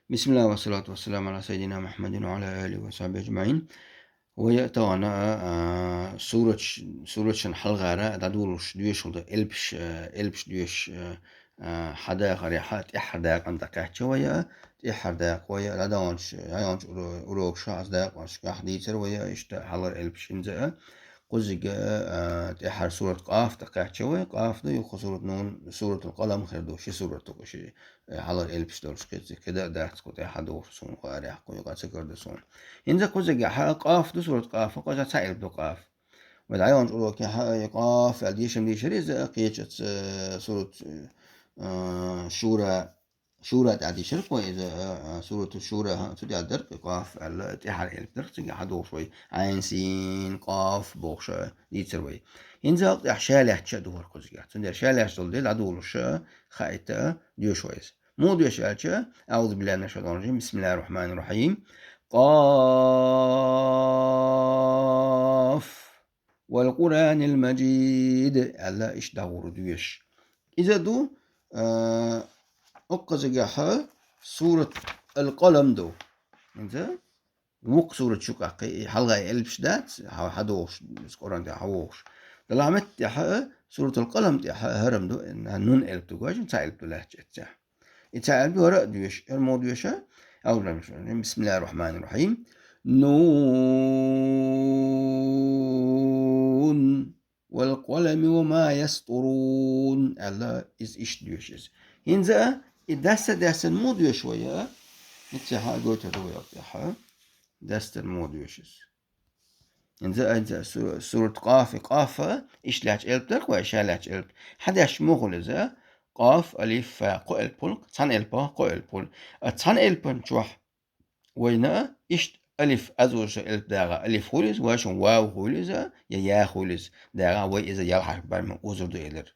بسم الله والصلاة والسلام على سيدنا محمد وعلى آله وصحبه أجمعين. وهي طبعا سورة شن حلقة دادولش ديوش ولا إلبش ديوش حداق ريحات إحداق عند كاتشة ويا إحداق ويا لدانش أروك شاز داق وش كحديثر ويا إشتا حلر إلبش إنزا قزق تحر سورة قاف تقاعد شوي قاف ده يخو سورة نون سورة القلم خير شي سورة شي حلر إلبش دولش كده ده تسكت أحد سون قارح كو يقعد سكر ده سون إنزا قزق قاف ده سورة قاف قزق سائل دو قاف ودعيون تقولوا كي قاف الديشم دي شريز قيتش سورة شورى شورى تعدي شرق وإذا سورة الشورى تدي على الدرك قاف الاتحاد الدرك تجي حدو شوي عين سين قاف بوخشة دي تروي ينزل إحشالة تشدور كوزيات سندر شالة شدول دي لعدولش خايتة ديو شويس مو ديو شالشة أعوذ بالله من الشيطان الرجيم بسم الله الرحمن الرحيم قاف والقرآن المجيد ألا إيش دور ديوش إذا دو أقزجها سورة القلم دو إنت وق سورة شوكا حلقة ألف شدات حدوش القرآن ده حوش دلعمت ده سورة القلم ده هرم دو إن نون ألف دو جاش تعلب دو لهجة تعلب دو هرق دوش الموضوع شا أو بسم الله الرحمن الرحيم نون والقلم وما يسطرون الله إيش دوشز إنزا دست الموضوع شوية نتسحا قلت هو يقطعها دست الموضوع شز إنزا سورة قاف إيش لاش إلبتك وإيش لاش إلب حداش مغل إذا قاف ألف قل بول تان إلبا قل بول تان إلبن شوح وينا إيش ألف أزوج إلب داغا ألف هولز واشون واو هولز يا هولز داغا وي إذا يلحق برم أوزر دو إلر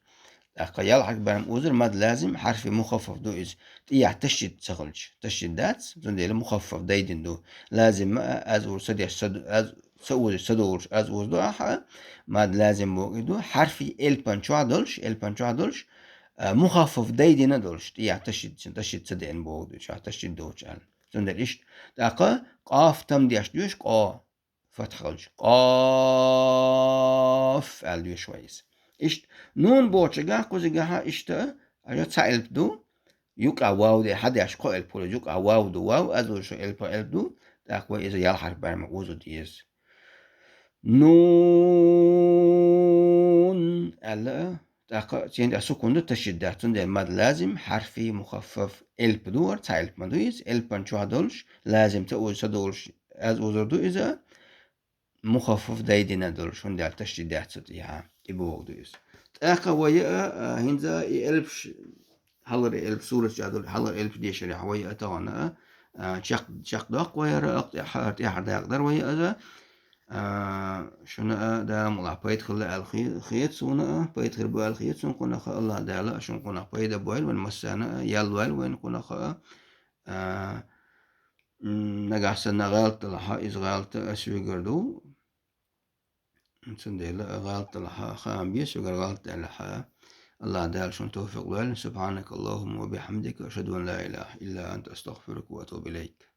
يلحق برم أوزر ماد لازم حرف مخفف دو إز تيع تشد تسخلج تشد دات زنديل مخفف دايدن دو لازم أزور سديش سد سوور سدور أزور دو أحا ماد لازم بوقدو حرف إلبان شو عدلش مخفف دايدن دولش تيع تشد سدين بوقدو شو تشد دوش أل زنديل إيش داقا قاف تم ديش دوش قا فتحلج قاف أل دوش ويس إيش نون بوچگاه كوزگاه إشتا أجا تسأل دو يوك واو دي حد يشقو البولو يوك واو دو واو أزو شو البو داكوا إذا يلحق برما وزو ديز نون ألا داكوا تين سكون دو تشدات تندي ماد لازم حرفي مخفف البدور تسأل مدويز البن شو هدولش لازم تقول سدولش أز وزر دو إذا مخفف دايدنا دولش هندي على تشدات ستيها إبو دويز أخا ويا هنزا إلبش حلر إلب سورة جادول حلر إلب ديش اللي ويا توانا شق دق ويا رأق حرت أحد يقدر ويا إذا شنا دا ملا بيت خلا الخيط سونا بيت خربوا الخيط سون كنا خا الله دالا شون كنا بيت بويل والمسانا يالوال وين كنا خا نجحسنا غلط لها إز غلط أسوي قردو سنديلا غلط لها خام بيس وغلط لها الله دال شون توفيق لنا سبحانك اللهم وبحمدك أشهد أن لا إله إلا أنت أستغفرك وأتوب إليك